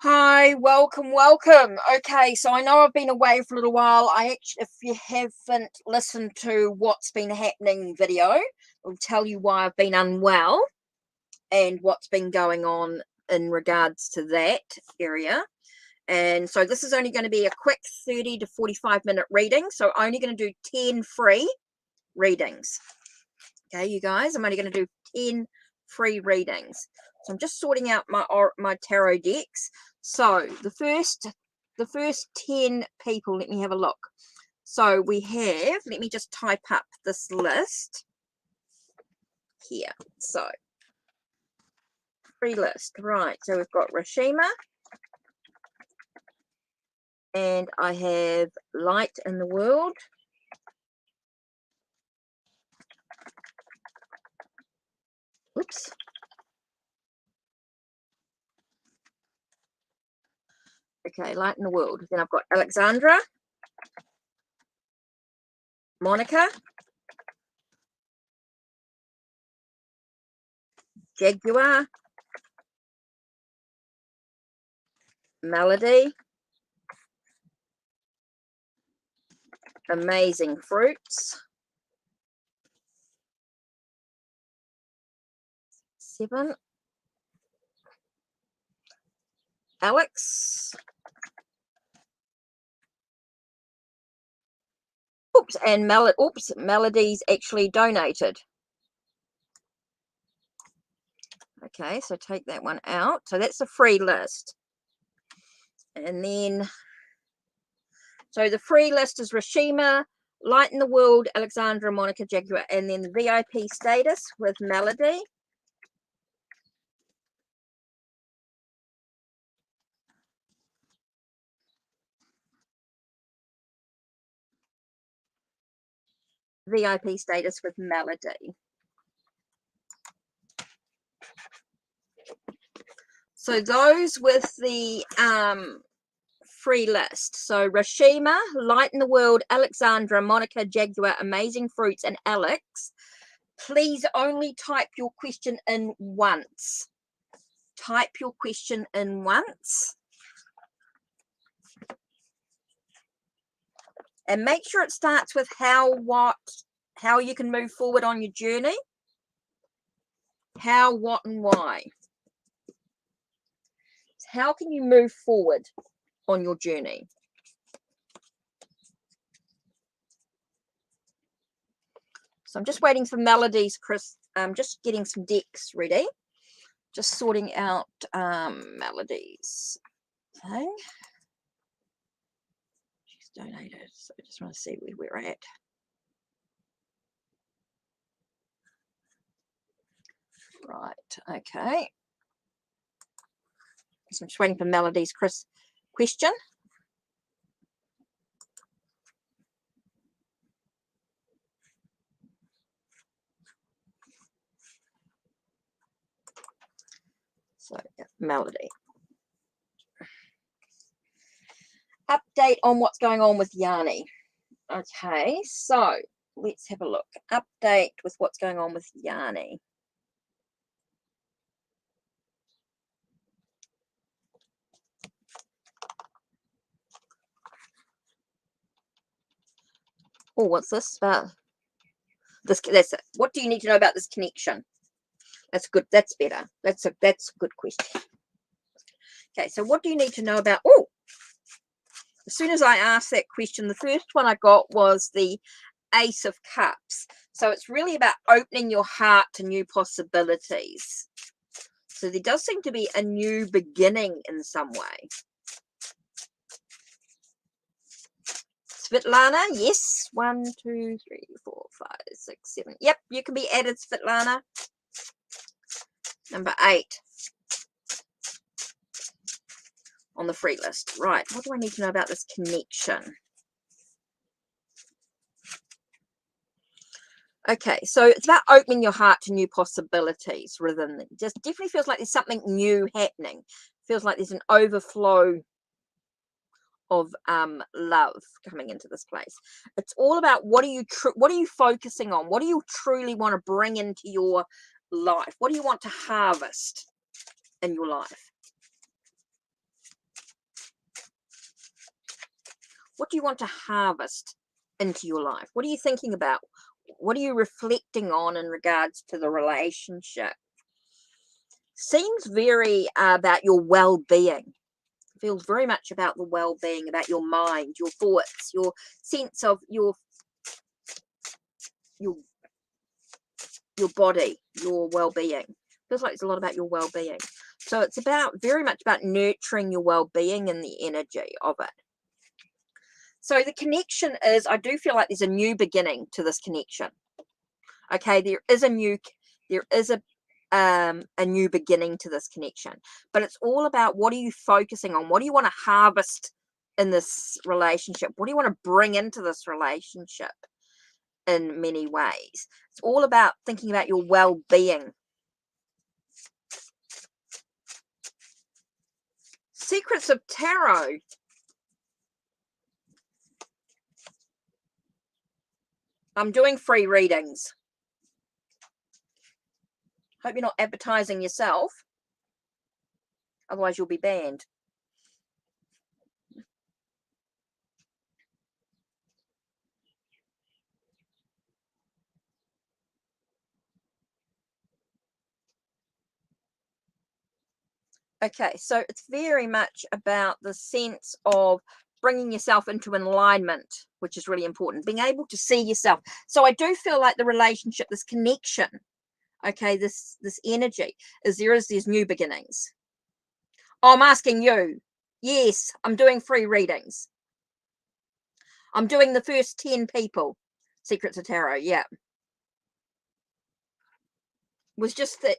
Hi, welcome. Okay, so I know I've been away for a little while. If you haven't listened to what's been happening video, I'll tell you why I've been unwell and what's been going on in regards to that area. And so this is only going to be a quick 30 to 45-minute reading. So I'm only going to do 10 free readings. Okay, you guys, I'm only going to do 10 free readings. So I'm just sorting out my tarot decks. So the first 10 people, let me have a look. So we have, let me just type up this list here. So free list, right? So we've got Rashima, and I have Light in the World. Oops. Okay, Light in the World. Then I've got Alexandra, Monica, Jaguar, Melody, Amazing Fruits, 7, Alex, and Melody's actually donated. Okay, so take that one out. So that's a free list. And then, so the free list is Rashima, Light in the World, Alexandra, Monica, Jaguar, and then the VIP status with Melody. VIP status with Melody. So those with the free list. So Rashima, Light in the World, Alexandra, Monica, Jaguar, Amazing Fruits, and Alex. Please only type your question in once. Type your question in once. And make sure it starts with how you can move forward on your journey. How, what, and why. How can you move forward on your journey? So I'm just waiting for Melodies, Chris. I'm just getting some decks ready. Just sorting out Melodies. Okay. She's donated, so I just want to see where we're at. Right, okay. So I'm just waiting for Melody's question. So, yeah, Melody. Update on what's going on with Yanni. Okay, so let's have a look. Update with what's going on with Yanni. Oh, what's this about? That's it. What do you need to know about this connection? That's good. That's better. That's a good question. Okay, so what do you need to know about? Oh, as soon as I asked that question, the first one I got was the Ace of Cups. So it's really about opening your heart to new possibilities. So there does seem to be a new beginning in some way. Svetlana, yes. 1, 2, 3, 4, 5, 6, 7. Yep, you can be added, Svetlana. Number 8 on the free list. Right, what do I need to know about this connection? Okay, so it's about opening your heart to new possibilities rather than just definitely feels like there's something new happening. Feels like there's an overflow of love coming into this place. It's all about what are you focusing on? What do you truly want to bring into your life? What do you want to harvest in your life? What do you want to harvest into your life? What are you thinking about? What are you reflecting on in regards to the relationship? Seems very about your well-being. Feels very much about the well-being, about your mind, your thoughts, your sense of your body, your well-being. Feels like it's a lot about your well-being. So it's very much about nurturing your well-being and the energy of it. So the connection is, I do feel like there's a new beginning to this connection. Okay, there is a new beginning to this connection, but it's all about, what are you focusing on? What do you want to harvest in this relationship? What do you want to bring into this relationship in many ways? It's all about thinking about your well-being. Secrets of Tarot. I'm doing free readings. Hope you're not advertising yourself. Otherwise you'll be banned. Okay, so it's very much about the sense of bringing yourself into alignment, which is really important. Being able to see yourself. So I do feel like the relationship, this connection, okay, this energy, there's new beginnings. Oh, I'm asking you. Yes, I'm doing free readings. I'm doing the first 10 people. Secrets of Tarot, yeah. Was just that.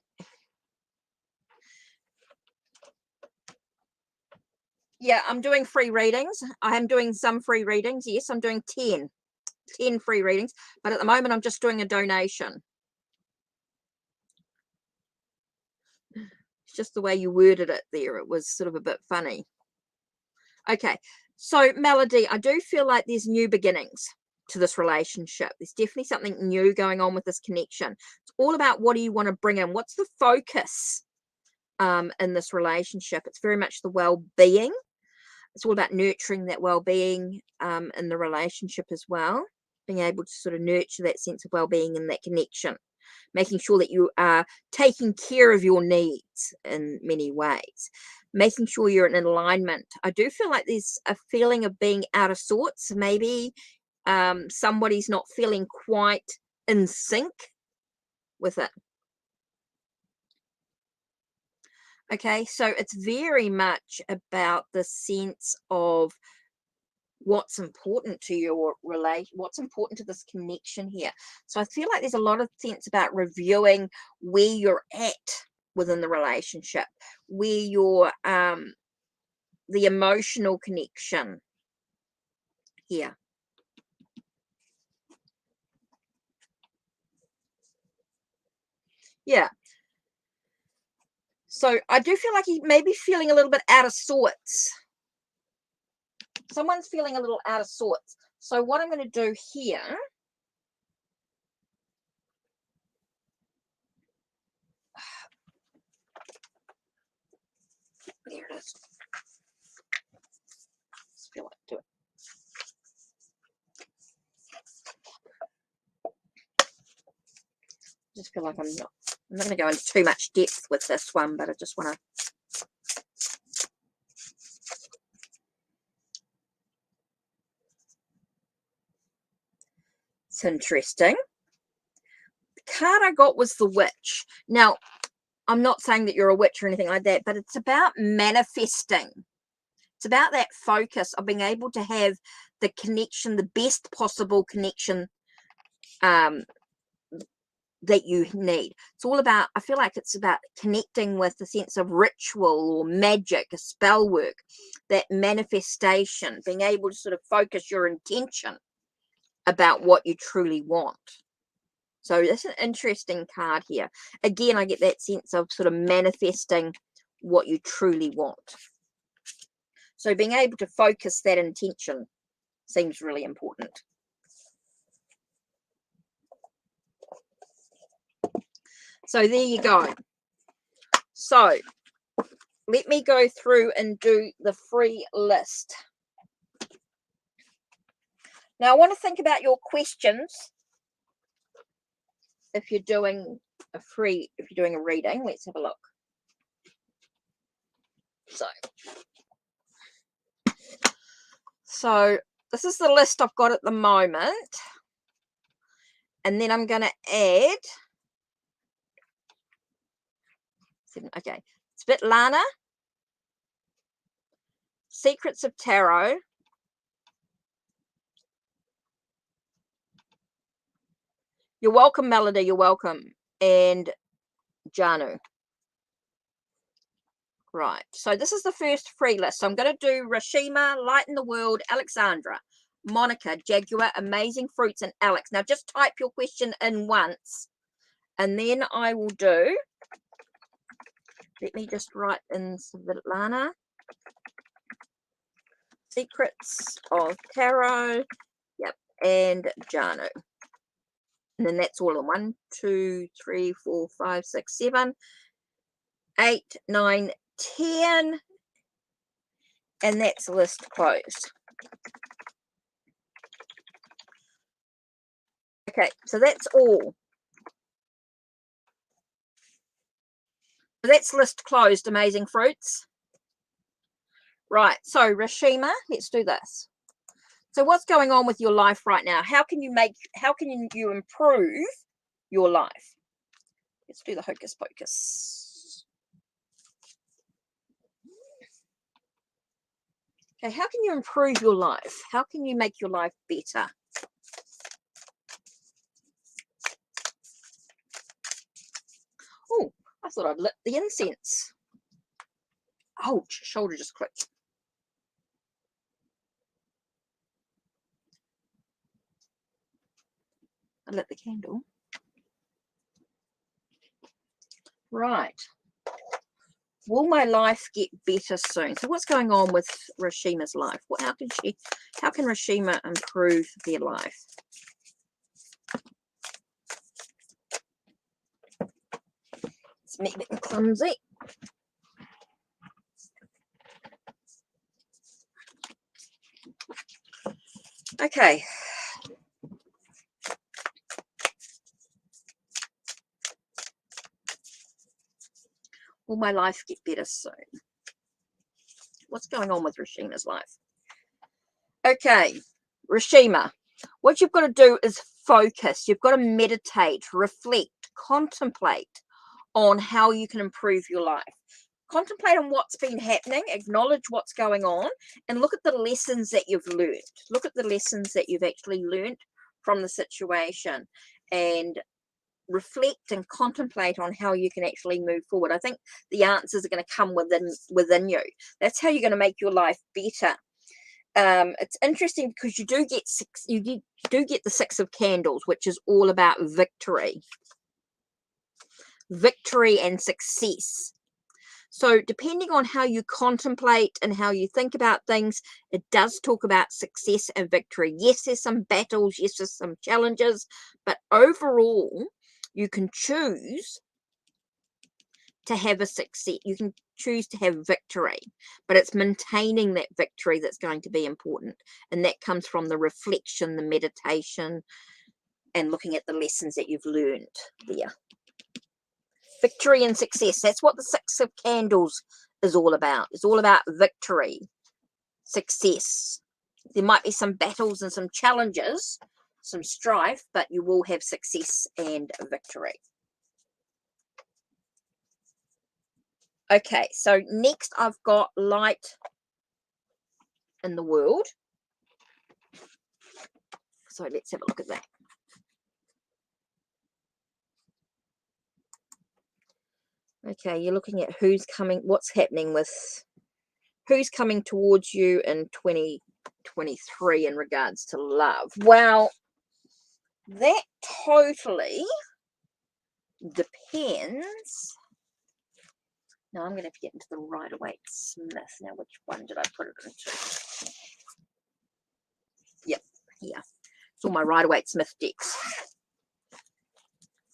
Yeah, I'm doing free readings. I am doing some free readings. Yes, I'm doing 10 free readings. But at the moment, I'm just doing a donation. It's just the way you worded it there. It was sort of a bit funny. Okay, so Melody, I do feel like there's new beginnings to this relationship. There's definitely something new going on with this connection. It's all about, what do you want to bring in? What's the focus in this relationship? It's very much the well-being. It's all about nurturing that well-being in the relationship as well. Being able to sort of nurture that sense of well-being and that connection. Making sure that you are taking care of your needs in many ways. Making sure you're in alignment. I do feel like there's a feeling of being out of sorts. Maybe somebody's not feeling quite in sync with it. Okay, so it's very much about the sense of what's important to your relation, what's important to this connection here. So I feel like there's a lot of sense about reviewing where you're at within the relationship, where your the emotional connection here. Yeah. So I do feel like he may be feeling a little bit out of sorts. Someone's feeling a little out of sorts. So what I'm going to do here, there it is. Just feel like do it. Just feel like I'm not going to go into too much depth with this one, but I just want to. It's interesting. The card I got was the Witch. Now, I'm not saying that you're a witch or anything like that, but it's about manifesting. It's about that focus of being able to have the connection, the best possible connection that you need. It's all about, I feel like it's about connecting with the sense of ritual or magic, a spell work, that manifestation, being able to sort of focus your intention about what you truly want. So that's an interesting card here. Again, I get that sense of sort of manifesting what you truly want. So being able to focus that intention seems really important. So there you go. So let me go through and do the free list. Now I want to think about your questions if you're doing if you're doing a reading. Let's have a look. So this is the list I've got at the moment. And then I'm going to add, okay, Svetlana, Secrets of Tarot, you're welcome, Melody, you're welcome, and Janu. Right, so this is the first free list. So I'm going to do Rashima, Light in the World, Alexandra, Monica, Jaguar, Amazing Fruits, and Alex. Now just type your question in once, and then I will do, let me just write in Svetlana, Secrets of Tarot, yep, and Janu. And then that's all in 1, 2, 3, 4, 5, 6, 7, 8, 9, 10. And that's the list closed. Okay, so that's all. So that's list closed, Amazing Fruits. Right, so Rashima, let's do this. So what's going on with your life right now? How can you improve your life? Let's do the hocus pocus. Okay, how can you improve your life? How can you make your life better? Oh, I thought I'd lit the incense. Ouch, shoulder just clicked. I lit the candle. Right. Will my life get better soon? So what's going on with Rashima's life? Well, how can Rashima improve their life? It's me being clumsy. Okay. Will my life get better soon? What's going on with Rashima's life? Okay, Rashima, what you've got to do is focus. You've got to meditate, reflect, contemplate on how you can improve your life. Contemplate on what's been happening, acknowledge what's going on, and look at the lessons that you've learned. Look at the lessons that you've actually learned from the situation, and reflect and contemplate on how you can actually move forward. I think the answers are going to come within you. That's how you're going to make your life better. It's interesting because you do get the Six of Candles, which is all about victory and success. So depending on how you contemplate and how you think about things, it does talk about success and victory. Yes, there's some battles, yes, there's some challenges, but overall you can choose to have a success. You can choose to have victory, but it's maintaining that victory that's going to be important. And that comes from the reflection, the meditation, and looking at the lessons that you've learned there. Victory and success. That's what the Six of Candles is all about. It's all about victory, success. There might be some battles and some challenges, some strife, but you will have success and victory. Okay, so next I've got Light in the World. So let's have a look at that. Okay, you're looking at who's coming, what's happening with, who's coming towards you in 2023 in regards to love. Well, that totally depends. Now I'm going to have to get into the Rider-Waite Smith. Now, which one did I put it into? Yep, here. It's all my Rider-Waite Smith decks.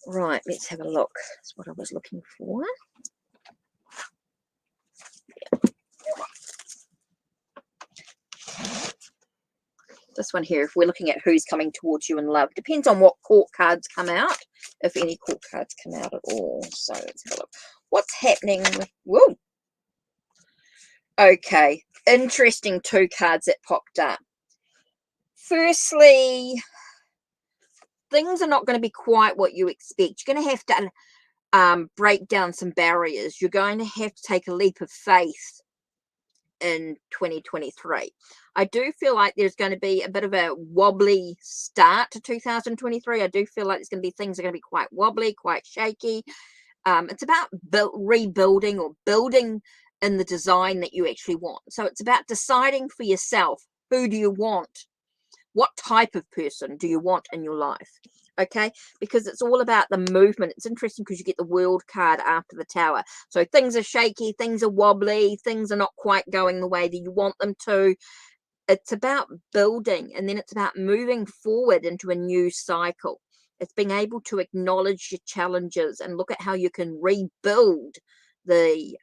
Right, let's have a look. That's what I was looking for. This one here, if we're looking at who's coming towards you in love, depends on what court cards come out, if any court cards come out at all. So let's have a look. What's happening with, whoa. Okay, interesting 2 cards that popped up. Firstly, things are not going to be quite what you expect. You're going to have to break down some barriers. You're going to have to take a leap of faith in 2023. I do feel like there's going to be a bit of a wobbly start to 2023. I do feel like there's going to be things that are going to be quite wobbly, quite shaky. It's about rebuilding or building in the design that you actually want. So it's about deciding for yourself, who do you want? What type of person do you want in your life? Okay, because it's all about the movement. It's interesting because you get the World card after the Tower. So things are shaky, things are wobbly, things are not quite going the way that you want them to. It's about building, and then it's about moving forward into a new cycle. It's being able to acknowledge your challenges and look at how you can rebuild the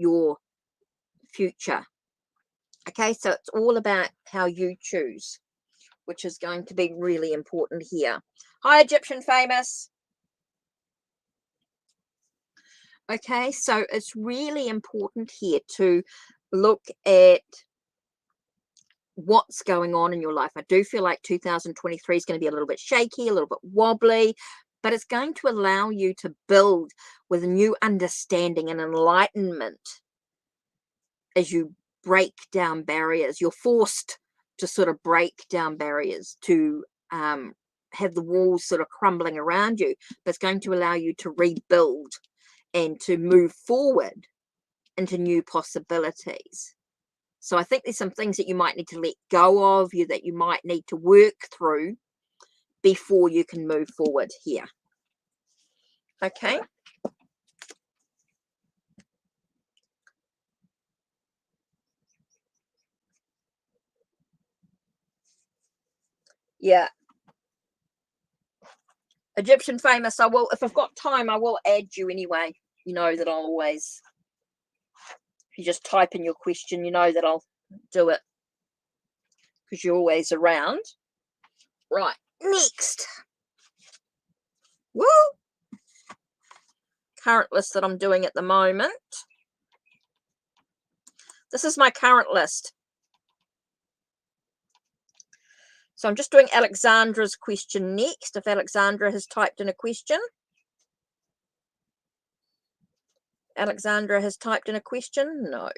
your future. Okay, so it's all about how you choose, which is going to be really important here. Hi, Egyptian Famous. Okay, so it's really important here to look at what's going on in your life. I do feel like 2023 is going to be a little bit shaky, a little bit wobbly, but it's going to allow you to build with a new understanding and enlightenment as you break down barriers. You're forced to sort of break down barriers, to have the walls sort of crumbling around you, but it's going to allow you to rebuild and to move forward into new possibilities. So I think there's some things that you might need to let go of, that you might need to work through before you can move forward here. Okay. Yeah. Egyptian Famous, I will, if I've got time, I will add you anyway. You know that I'll always, if you just type in your question, you know that I'll do it because you're always around. Right, next. Woo! Current list that I'm doing at the moment. This is my current list. So I'm just doing Alexandra's question next. If Alexandra has typed in a question. Alexandra has typed in a question? No.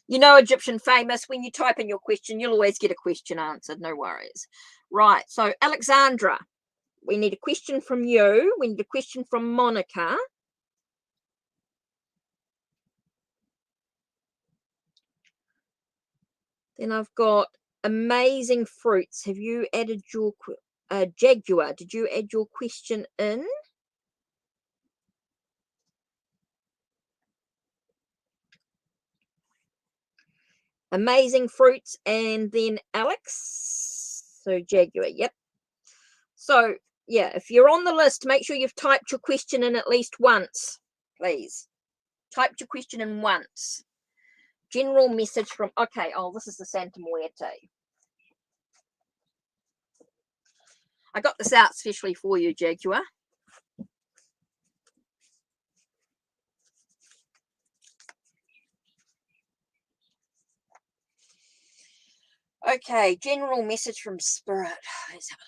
You know, Egyptian Famous, when you type in your question, you'll always get a question answered. No worries. Right. So Alexandra, we need a question from you. We need a question from Monica. Then I've got amazing fruits. Have you added your Jaguar? Did you add your question in? Amazing fruits, and then Alex. So Jaguar, yep. So yeah, if you're on the list, make sure you've typed your question in at least once, please. Typed your question in once. General message from, okay, oh, this is the Santa Muerte. I got this out especially for you, Jaguar. Okay, general message from Spirit. Let's have a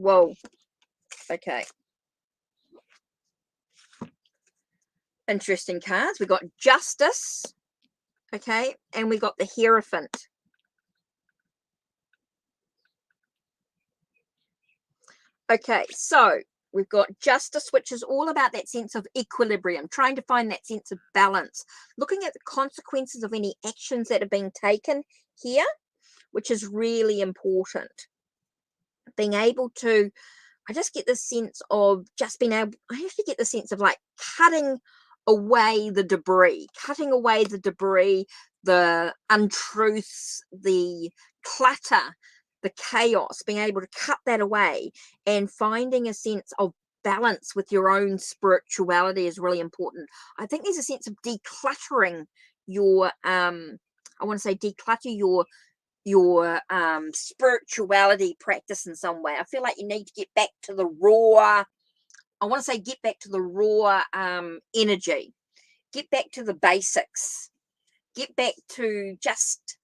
look. Whoa. Okay. Interesting cards. We got Justice. Okay, and we got the Hierophant. Okay, so we've got Justice, which is all about that sense of equilibrium, trying to find that sense of balance, looking at the consequences of any actions that are being taken here, which is really important. Being able to, I just get this sense of just being able, I actually get the sense of like cutting away the debris, the untruths, the clutter, the chaos, being able to cut that away and finding a sense of balance with your own spirituality is really important. I think there's a sense of decluttering your I want to say declutter your spirituality practice in some way. I feel like you need to get back to the raw, I want to say get back to the raw energy, get back to the basics, get back to just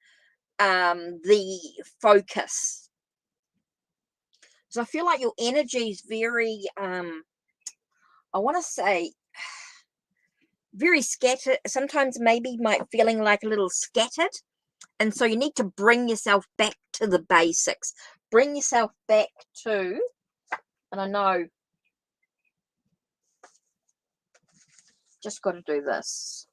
the focus. So I feel like your energy is very I want to say very scattered, sometimes maybe might feeling like a little scattered. And so you need to bring yourself back to the basics. Bring yourself back to, and I know, just got to do this.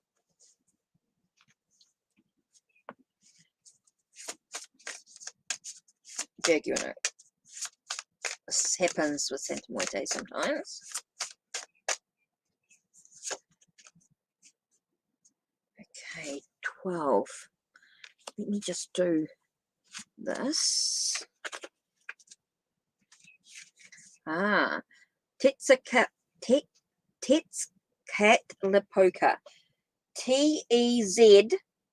Jig, you know, this happens with Santa Muerte sometimes. Okay, 12. Let me just do this. Tetzatlipoca. Tetzatlipoca. Tetzatlipoca.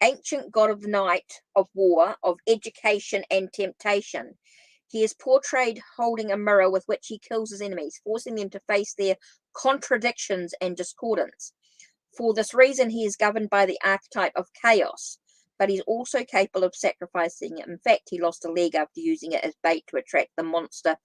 Ancient god of night, of war, of education and temptation. He is portrayed holding a mirror with which he kills his enemies, forcing them to face their contradictions and discordance. For this reason, he is governed by the archetype of chaos, but he's also capable of sacrificing it. In fact, he lost a leg after using it as bait to attract the monster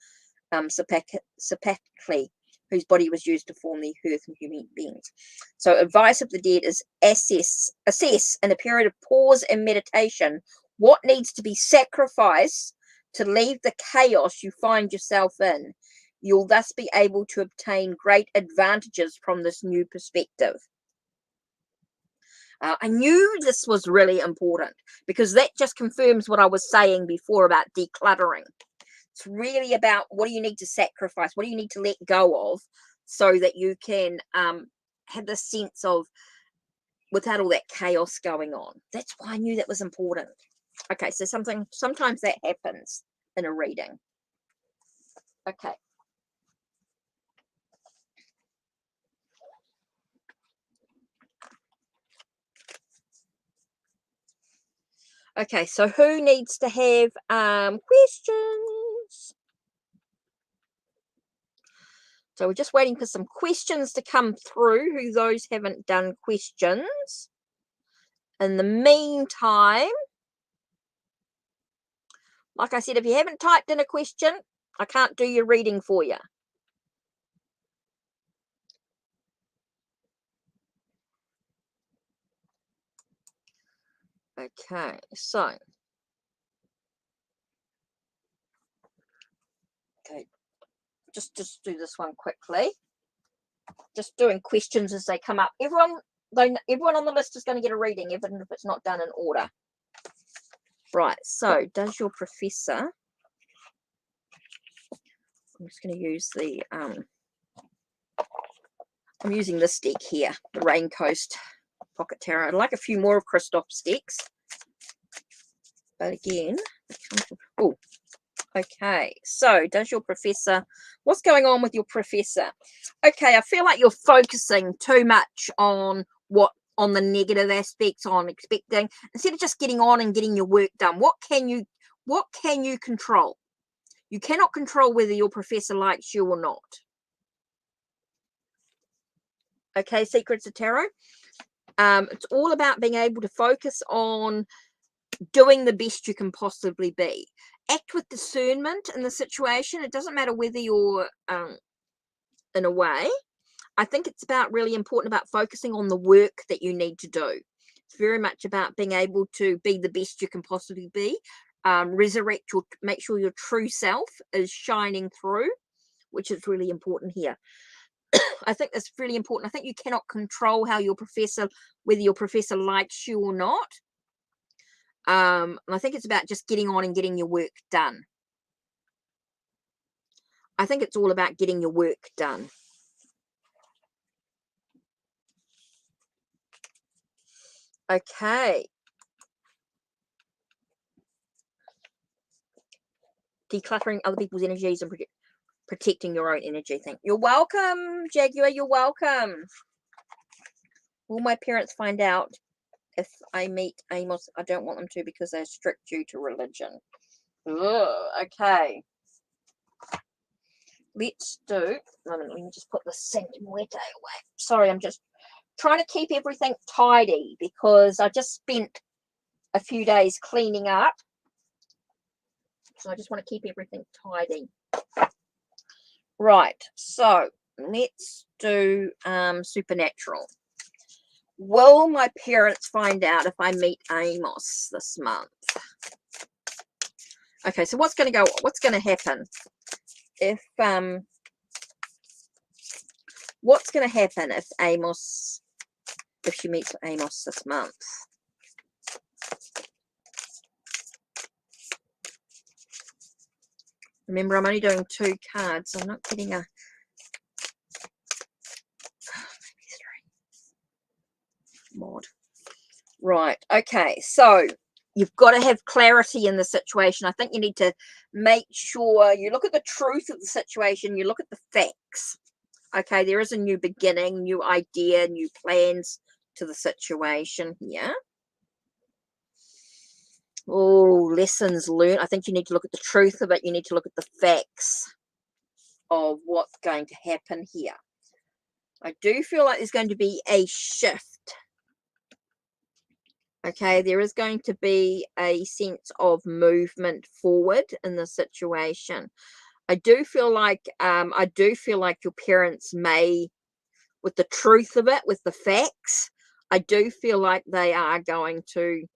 Sepakli, whose body was used to form the earth and human beings. So advice of the dead is assess in a period of pause and meditation what needs to be sacrificed to leave the chaos you find yourself in. You'll thus be able to obtain great advantages from this new perspective. I knew this was really important because that just confirms what I was saying before about decluttering. It's really about what do you need to sacrifice, what do you need to let go of so that you can have the sense of without all that chaos going on. That's why I knew that was important. Okay, so sometimes that happens in a reading. Okay. Okay, so who needs to have questions? So we're just waiting for some questions to come through, who those haven't done questions. In the meantime, like I said, if you haven't typed in a question, I can't do your reading for you. Okay, so. Okay, just do this one quickly. Just doing questions as they come up. Everyone on the list is going to get a reading, even if it's not done in order. Right, so does your professor, I'm just going to use the, I'm using this deck here, the Rain Coast Pocket Tarot. I'd like a few more of Christoph's decks. But again, oh, okay, so does your professor, what's going on with your professor? Okay, I feel like you're focusing too much on the negative aspects, on expecting, instead of just getting on and getting your work done. What can you control? You cannot control whether your professor likes you or not. Okay, Secrets of Tarot. It's all about being able to focus on doing the best you can possibly be. Act with discernment in the situation. It doesn't matter whether you're in a way. I think it's really important about focusing on the work that you need to do. It's very much about being able to be the best you can possibly be. Make sure your true self is shining through, which is really important here. I think that's really important. I think you cannot control whether your professor likes you or not. And I think it's about just getting on and getting your work done. I think it's all about getting your work done. Okay. Decluttering other people's energies and protecting your own energy. You're welcome, Jaguar. You're welcome. Will my parents find out if I meet Amos? I don't want them to because they're strict due to religion. Ugh, okay. Let's do. Let me just put the sink and wet day away. Sorry, I'm just trying to keep everything tidy because I just spent a few days cleaning up. So I just want to keep everything tidy. Right, so let's do supernatural. Will my parents find out if I meet Amos this month? Okay, so what's going to happen if what's going to happen if she meets Amos this month? Remember, I'm only doing 2 cards, so I'm not getting a mod. Right, okay, so you've got to have clarity in the situation. I think you need to make sure you look at the truth of the situation, you look at the facts. Okay, there is a new beginning, new idea, new plans to the situation here. Oh, lessons learned. I think you need to look at the truth of it. You need to look at the facts of what's going to happen here. I do feel like there's going to be a shift. Okay, there is going to be a sense of movement forward in the situation. I do feel like your parents may, with the truth of it, with the facts, I do feel like they are going to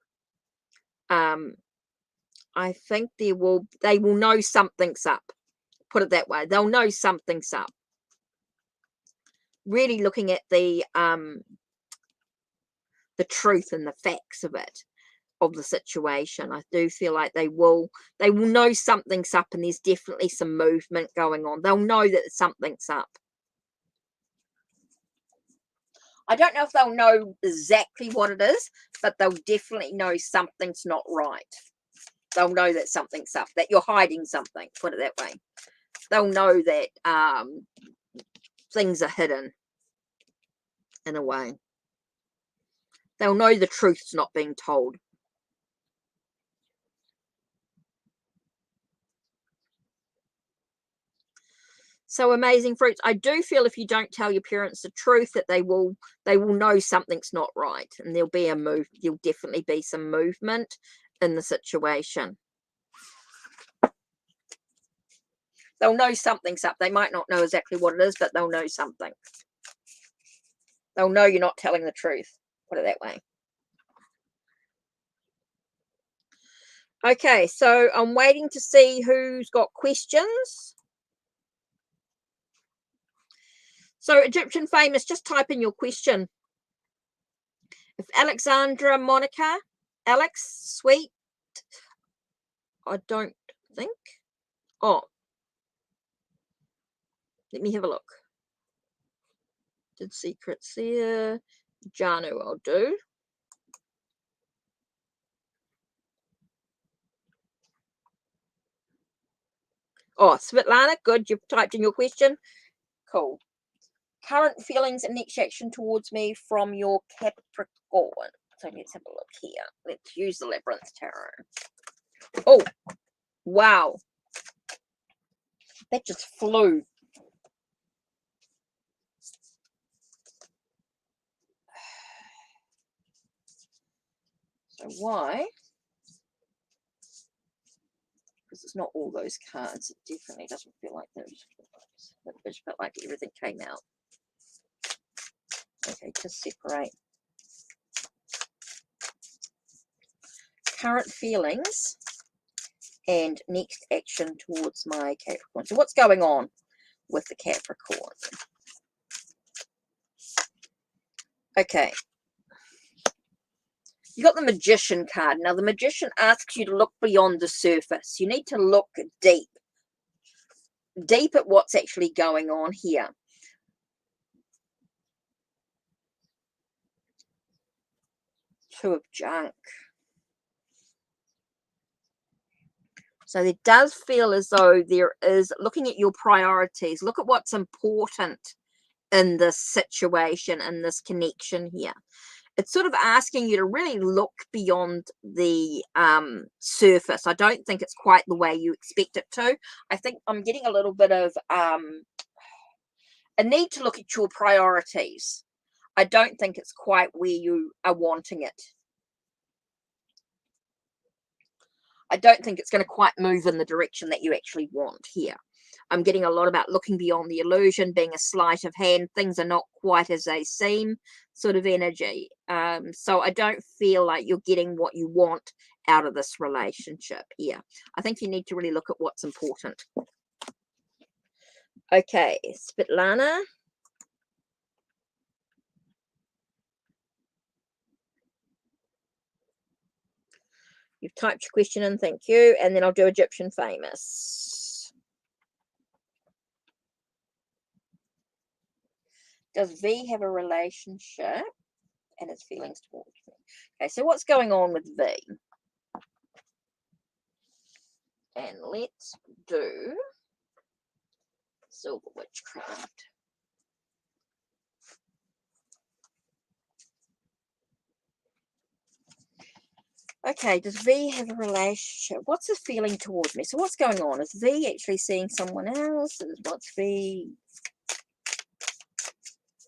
I think they will know something's up. Put it that way. They'll know something's up. Really looking at the truth and the facts of it, of the situation. I do feel like they will know something's up, and there's definitely some movement going on. They'll know that something's up. I don't know if they'll know exactly what it is, but they'll definitely know something's not right. They'll know that something's up, that you're hiding something, put it that way. They'll know that things are hidden in a way. They'll know the truth's not being told. So amazing fruits. I do feel if you don't tell your parents the truth, that they will know something's not right, and there'll be a move. There'll definitely be some movement in the situation. They'll know something's up. They might not know exactly what it is, but they'll know something. They'll know you're not telling the truth. Put it that way. Okay, so I'm waiting to see who's got questions. So Egyptian famous, just type in your question. If Alexandra, Monica, Alex, sweet, I don't think. Oh, let me have a look. Did secrets there? Janu, I'll do. Oh, Svetlana, good. You've typed in your question. Cool. Current feelings and next action towards me from your Capricorn. So let's have a look here. Let's use the Labyrinth Tarot. Oh, wow. That just flew. So why? Because it's not all those cards. It definitely doesn't feel like those. It just felt like everything came out. Okay, just separate. Current feelings and next action towards my Capricorn. So what's going on with the Capricorn? Okay. You got the Magician card. Now, the Magician asks you to look beyond the surface. You need to look deep. deep at what's actually going on here. Two of junk. So it does feel as though there is, looking at your priorities, look at what's important in this situation, in this connection here. It's sort of asking you to really look beyond the surface. I don't think it's quite the way you expect it to. I think I'm getting a little bit of a need to look at your priorities. I don't think it's quite where you are wanting it. I don't think it's going to quite move in the direction that you actually want here. I'm getting a lot about looking beyond the illusion, being a sleight of hand. Things are not quite as they seem, sort of energy. So I don't feel like you're getting what you want out of this relationship here. I think you need to really look at what's important. Okay, Svetlana. You've typed your question in, thank you. And then I'll do Egyptian famous. Does V have a relationship and its feelings towards me? Okay, so what's going on with V? And let's do Silver Witchcraft. Okay, does V have a relationship? What's his feeling towards me? So what's going on? Is V actually seeing someone else? What's V?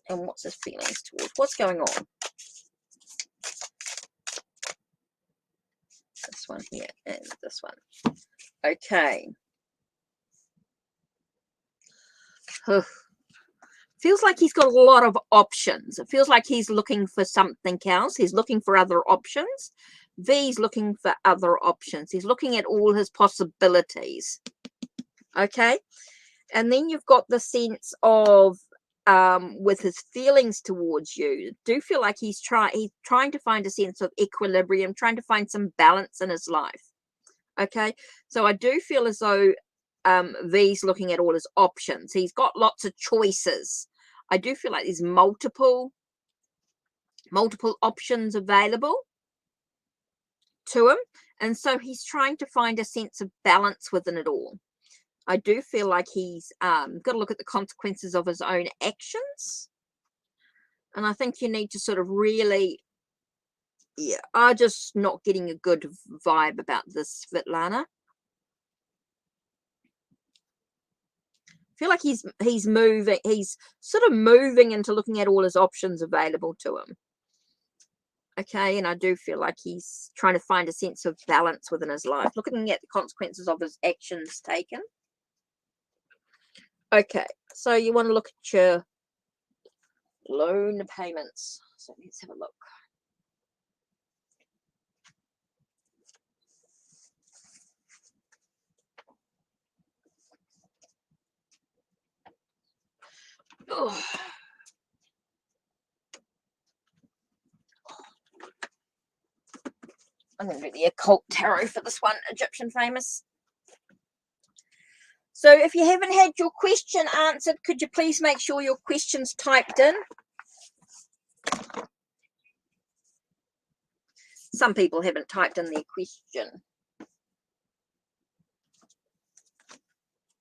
And what's his feelings towards? What's going on? This one here and this one. Okay. Feels like he's got a lot of options. It feels like he's looking for something else. He's looking for other options. V's looking for other options. He's looking at all his possibilities. Okay. And then you've got the sense of with his feelings towards you, do feel like he's trying to find a sense of equilibrium, trying to find some balance in his life. Okay, so I do feel as though V's looking at all his options. He's got lots of choices. I do feel like there's multiple options available to him, and so he's trying to find a sense of balance within it all. I do feel like he's got to look at the consequences of his own actions. And I think you need to sort of really, yeah, I'm just not getting a good vibe about this, Svetlana. I feel like he's moving, he's sort of moving into looking at all his options available to him. Okay, and I do feel like he's trying to find a sense of balance within his life, looking at the consequences of his actions taken. Okay, so you want to look at your loan payments. So let's have a look. Oh. I'm going to do the occult tarot for this one, Egyptian famous. So if you haven't had your question answered, could you please make sure your question's typed in? Some people haven't typed in their question.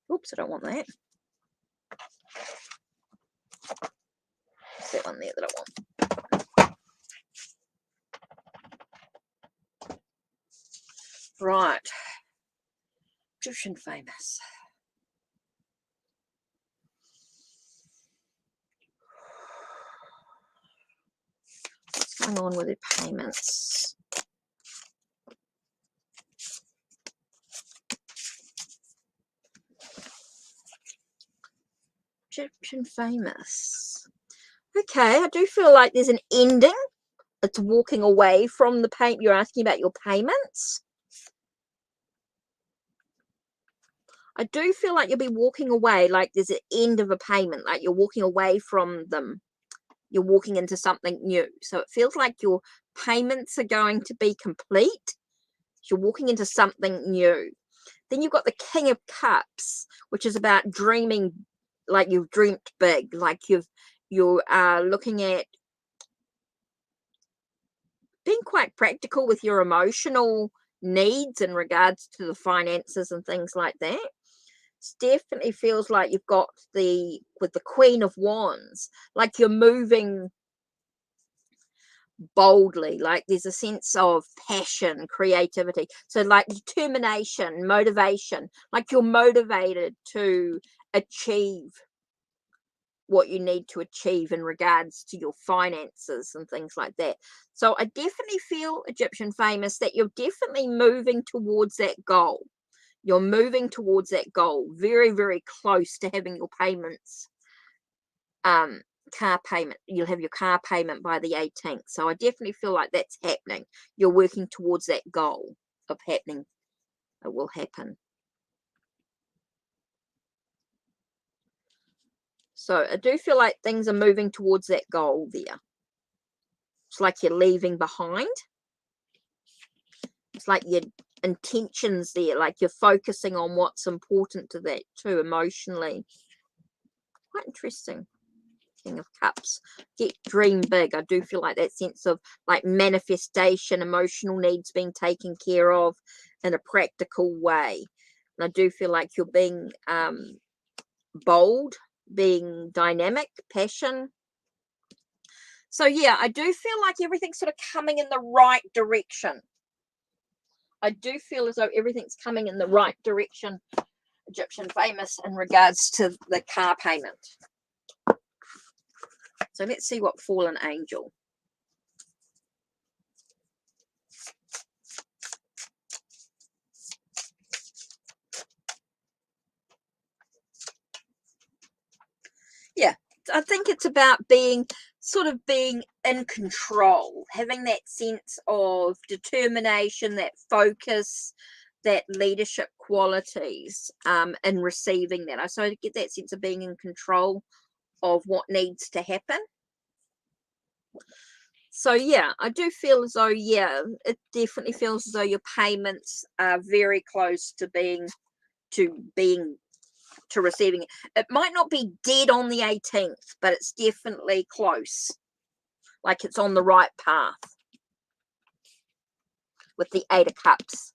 Oops, I don't want that. It's that one there that I want. Right. Egyptian famous. What's going on with their payments? Egyptian famous. Okay, I do feel like there's an ending. It's walking away from the payment. You're asking about your payments. I do feel like you'll be walking away, like there's an end of a payment, like you're walking away from them. You're walking into something new. So it feels like your payments are going to be complete. You're walking into something new. Then you've got the King of Cups, which is about dreaming, like you've dreamt big, like you are looking at being quite practical with your emotional needs in regards to the finances and things like that. It definitely feels like you've got with the Queen of Wands, like you're moving boldly, like there's a sense of passion, creativity, so like determination, motivation, like you're motivated to achieve what you need to achieve in regards to your finances and things like that. So I definitely feel, Egyptian famous, that you're definitely moving towards that goal. You're moving towards that goal, very, very close to having your payments, car payment. You'll have your car payment by the 18th. So I definitely feel like that's happening. You're working towards that goal of happening. It will happen. So I do feel like things are moving towards that goal there. It's like you're leaving behind. It's like your intentions there, like you're focusing on what's important to that too, emotionally. Quite interesting. King of Cups. Dream big. I do feel like that sense of like manifestation, emotional needs being taken care of in a practical way. And I do feel like you're being bold, being dynamic, passion. So yeah, I do feel like everything's sort of coming in the right direction. I do feel as though everything's coming in the right direction, Egyptian famous, in regards to the car payment. So let's see what fallen angel. Yeah, I think it's about being in control, having that sense of determination, that focus, that leadership qualities, in receiving that. So I get that sense of being in control of what needs to happen. So yeah, I do feel as though, yeah, it definitely feels as though your payments are very close to receiving it. It might not be dead on the 18th, but it's definitely close. Like it's on the right path. With the 8 of Cups.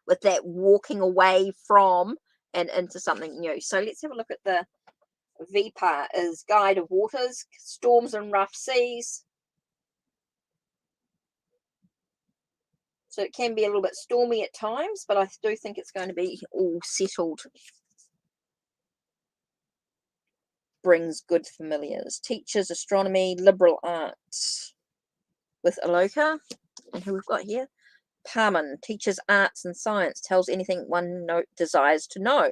With that walking away from and into something new. So let's have a look at the V part. Is Guide of Waters, storms and rough seas. So it can be a little bit stormy at times, but I do think it's going to be all settled. Brings good familiars. Teaches astronomy, liberal arts. With Aloka. And who we've got here? Parman. Teaches arts and science. Tells anything one desires to know.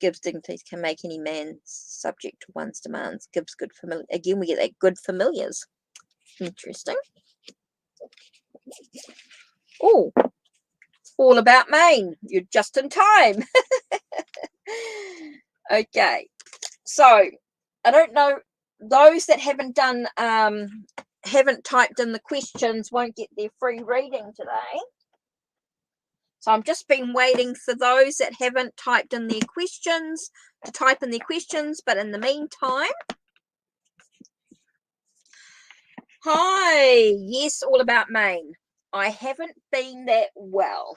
Gives dignities, can make any man subject to one's demands. Gives good familiar. Again, we get that good familiars. Interesting. Oh, all about Maine. You're just in time. Okay, so I don't know, those that haven't typed in the questions won't get their free reading today. So I've just been waiting for those that haven't typed in their questions to type in their questions, but in the meantime, hi, yes, all about Maine. I haven't been that well.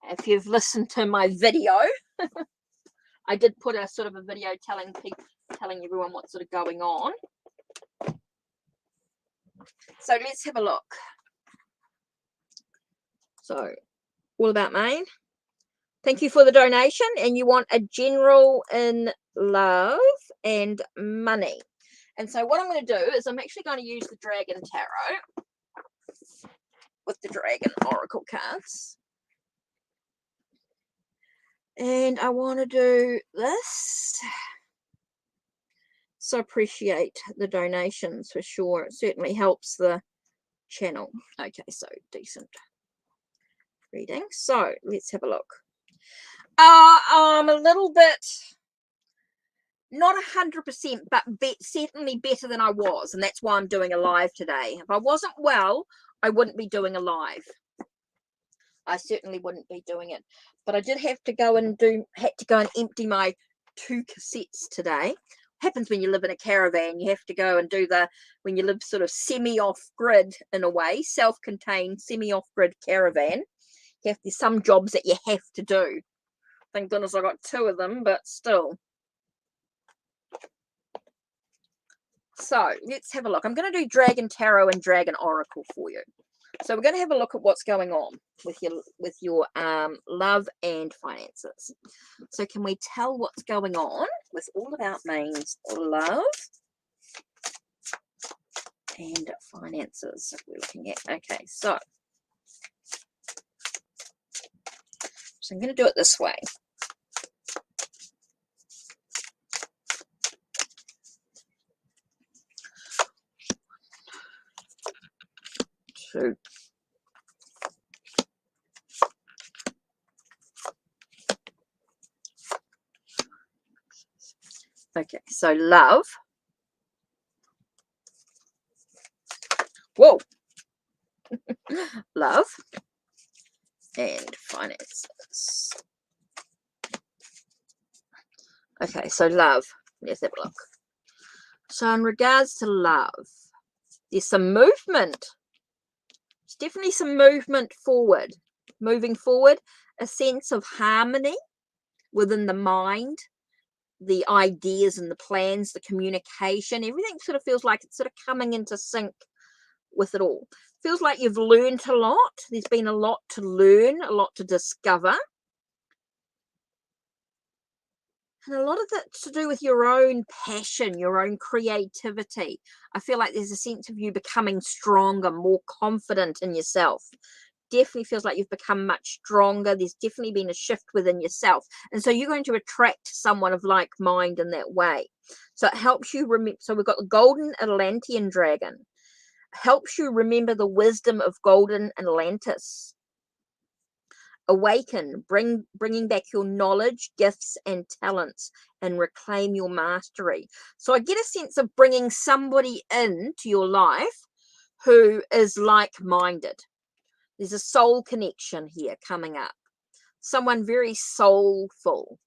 If you've listened to my video, I did put a sort of a video telling everyone what's sort of going on. So let's have a look. So, all about Maine. Thank you for the donation. And you want a general in love and money. And so what I'm going to do is I'm actually going to use the Dragon Tarot with the Dragon Oracle cards. And I want to do this. So appreciate the donations for sure. It certainly helps the channel. Okay, so decent reading. So let's have a look. I'm a little bit, not 100%, but certainly better than I was. And that's why I'm doing a live today. If I wasn't well, I wouldn't be doing a live. I certainly wouldn't be doing it. But I did have to go and empty my 2 cassettes today. Happens when you live in a caravan, you have to go and do when you live sort of semi-off grid in a way, self-contained semi-off grid caravan. There's some jobs that you have to do. Thank goodness I got 2 of them, but still. So let's have a look. I'm going to do Dragon Tarot and Dragon Oracle for you. So we're going to have a look at what's going on with your love and finances. So can we tell what's going on with All About Main's love and finances we're looking at? Okay, so I'm going to do it this way. Two. Okay, so love. Whoa. Love and finances. Okay, so love. Let's have a look. So in regards to love, there's some movement. There's definitely some movement forward. Moving forward, a sense of harmony within the mind, the ideas and the plans, the communication, everything sort of feels like it's sort of coming into sync with it all. Feels like you've learned a lot. There's been a lot to learn, a lot to discover. And a lot of that's to do with your own passion, your own creativity. I feel like there's a sense of you becoming stronger, more confident in yourself. Definitely feels like you've become much stronger. There's definitely been a shift within yourself. And so you're going to attract someone of like mind in that way. So it helps you remember. So we've got the Golden Atlantean Dragon. Helps you remember the wisdom of Golden Atlantis. Awaken, bringing back your knowledge, gifts, and talents, and reclaim your mastery. So I get a sense of bringing somebody into your life who is like-minded. There's a soul connection here coming up. Someone very soulful.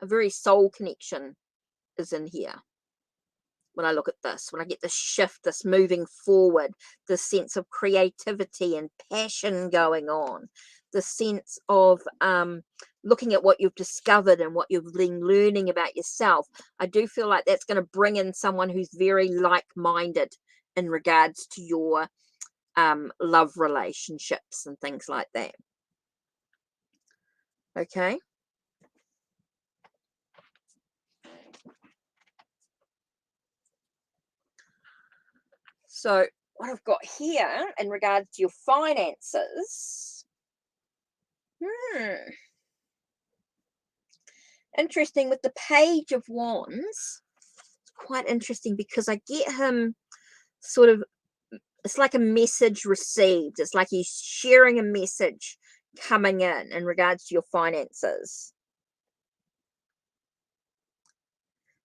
A very soul connection is in here. When I look at this, when I get this shift, this moving forward, this sense of creativity and passion going on, the sense of looking at what you've discovered and what you've been learning about yourself, I do feel like that's going to bring in someone who's very like-minded in regards to your love relationships and things like that. Okay. So what I've got here in regards to your finances. Interesting with the Page of Wands. It's quite interesting because I get him sort of, it's like a message received. It's like he's sharing a message coming in regards to your finances.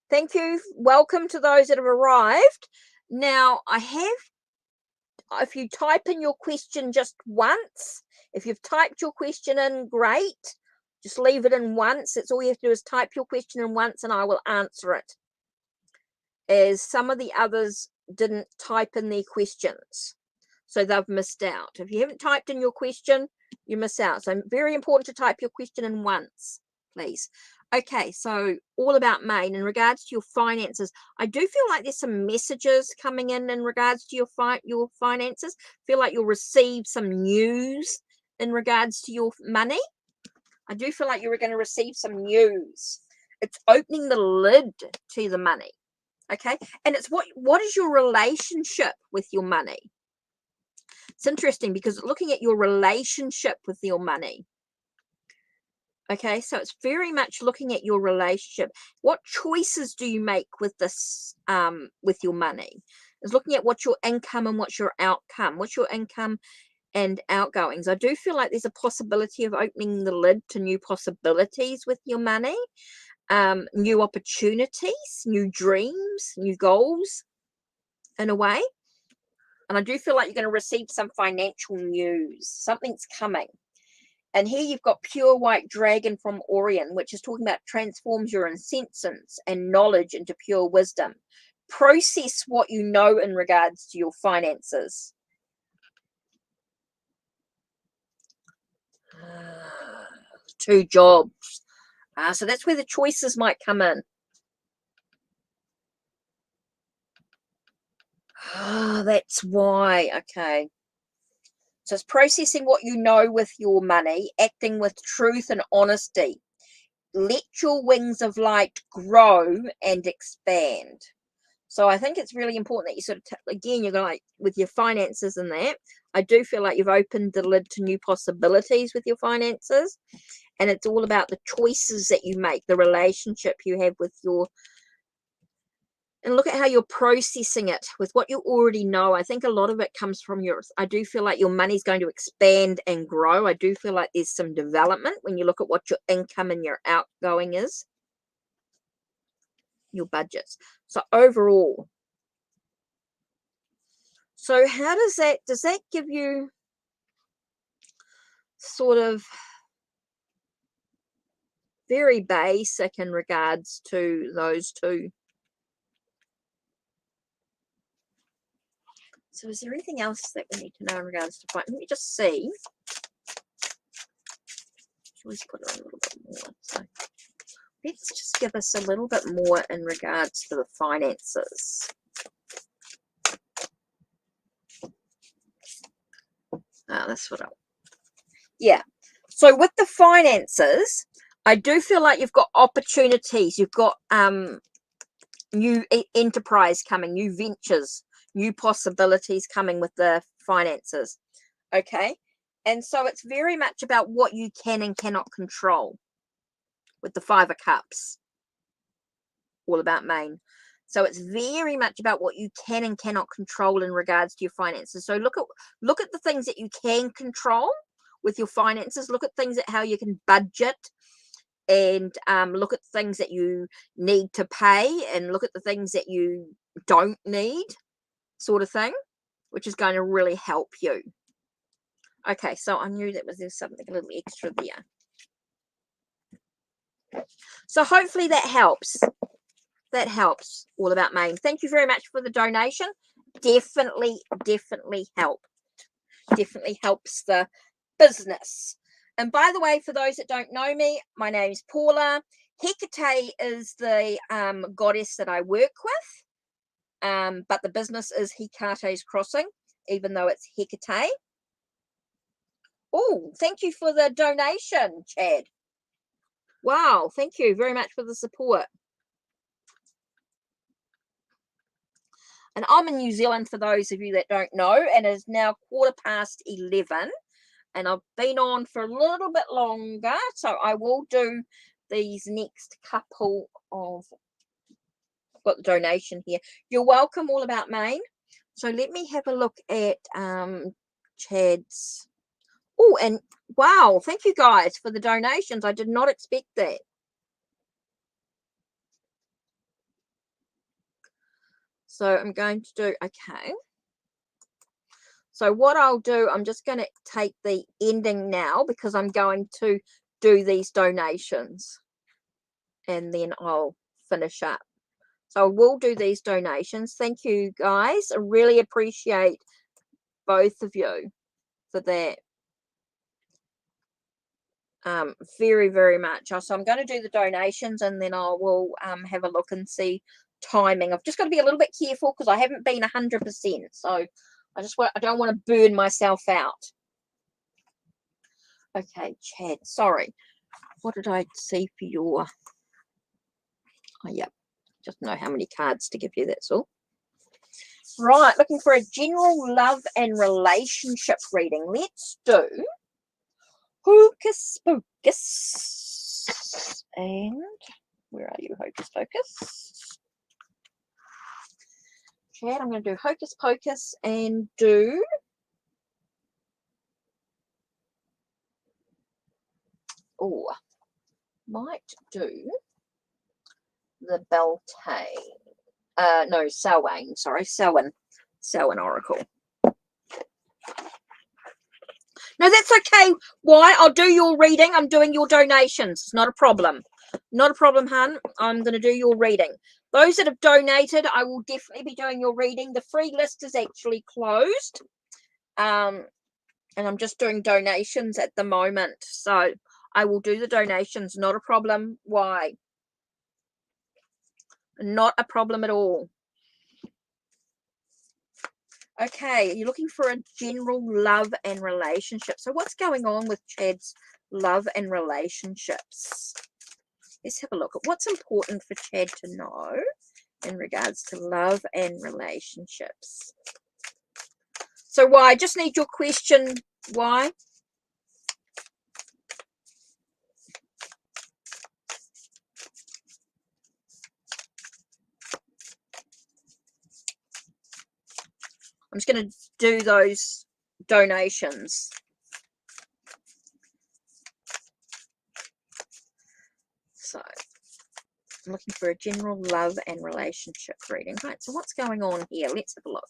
Thank you. Welcome to those that have arrived. Now, if you type in your question just once, if you've typed your question in, great. Just leave it in once. That's all you have to do is type your question in once and I will answer it. As some of the others didn't type in their questions, so they've missed out. If you haven't typed in your question, you miss out. So very important to type your question in once, please. Okay, so All About Maine, in regards to your finances, I do feel like there's some messages coming in regards to your finances. Feel like you'll receive some news in regards to your money. I do feel like you're going to receive some news. It's opening the lid to the money. Okay, and it's what is your relationship with your money? It's interesting because looking at your relationship with your money. Okay, so it's very much looking at your relationship. What choices do you make with this, with your money? It's looking at what's your income and what's your outcome. What's your income and outgoings? I do feel like there's a possibility of opening the lid to new possibilities with your money. New opportunities, new dreams, new goals, in a way. And I do feel like you're going to receive some financial news. Something's coming. And here you've got pure white dragon from Orion, which is talking about transforms your insensence and knowledge into pure wisdom. Process what you know in regards to your finances. 2 jobs. So that's where the choices might come in. That's why. Okay. So it's processing what you know with your money, acting with truth and honesty. Let your wings of light grow and expand. So I think it's really important that you sort of, again, you're like with your finances and that. I do feel like you've opened the lid to new possibilities with your finances. And it's all about the choices that you make, the relationship you have with your, and look at how you're processing it with what you already know. I think a lot of it comes from I do feel like your money's going to expand and grow. I do feel like there's some development when you look at what your income and your outgoing is, your budgets. So overall, so how does that give you sort of very basic in regards to those two? So is there anything else that we need to know in regards to finance? Let me just see. Let's put it a little bit more. So let's just give us a little bit more in regards to the finances. That's what yeah. So with the finances, I do feel like you've got opportunities. You've got new enterprise coming, new ventures, new possibilities coming with the finances. Okay. And so it's very much about what you can and cannot control with the 5 of Cups. All about Maine. So it's very much about what you can and cannot control in regards to your finances. So look at the things that you can control with your finances. Look at things at how you can budget, and look at things that you need to pay, and look at the things that you don't need, sort of thing, which is going to really help you. Okay, so I knew there's something a little extra there. So hopefully that helps. That helps. All about Maine. Thank you very much for the donation. Definitely help. Definitely helps the business. And by the way, for those that don't know me, my name is Paula. Hecate is the goddess that I work with, but the business is Hecate's Crossing, even though it's Hecate. Oh, thank you for the donation, Chad. Wow, thank you very much for the support. And I'm in New Zealand, for those of you that don't know, and it is now 11:15. And I've been on for a little bit longer, so I will do these next couple of, I've got the donation here. You're welcome, All About Maine. So let me have a look at Chad's. Oh, and wow, thank you guys for the donations. I did not expect that. So I'm going to do, okay. So what I'll do, I'm just going to take the ending now because I'm going to do these donations and then I'll finish up. So I will do these donations. Thank you, guys. I really appreciate both of you for that. Very, very much. So I'm going to do the donations and then I will have a look and see timing. I've just got to be a little bit careful because I haven't been 100%. So I don't want to burn myself out. Okay, Chad, sorry. What did I see for your... Oh, yeah. Just know how many cards to give you, that's all. Right, looking for a general love and relationship reading. Let's do Hocus Pocus. And where are you, Hocus Pocus? Chad, I'm going to do Hocus Pocus and do... Oh, might do the Beltane. No, Samhain. Sorry, Samhain Oracle. No, that's okay. Why? I'll do your reading. I'm doing your donations. It's not a problem. Not a problem, hun. I'm going to do your reading. Those that have donated, I will definitely be doing your reading. The free list is actually closed. And I'm just doing donations at the moment. So I will do the donations. Not a problem. Why? Not a problem at all. Okay, you're looking for a general love and relationship. So what's going on with Chad's love and relationships? Let's have a look at what's important for Chad to know in regards to love and relationships. So why? I just need your question. Why? I'm just going to do those donations. So I'm looking for a general love and relationship reading. Right, so what's going on here? Let's have a look.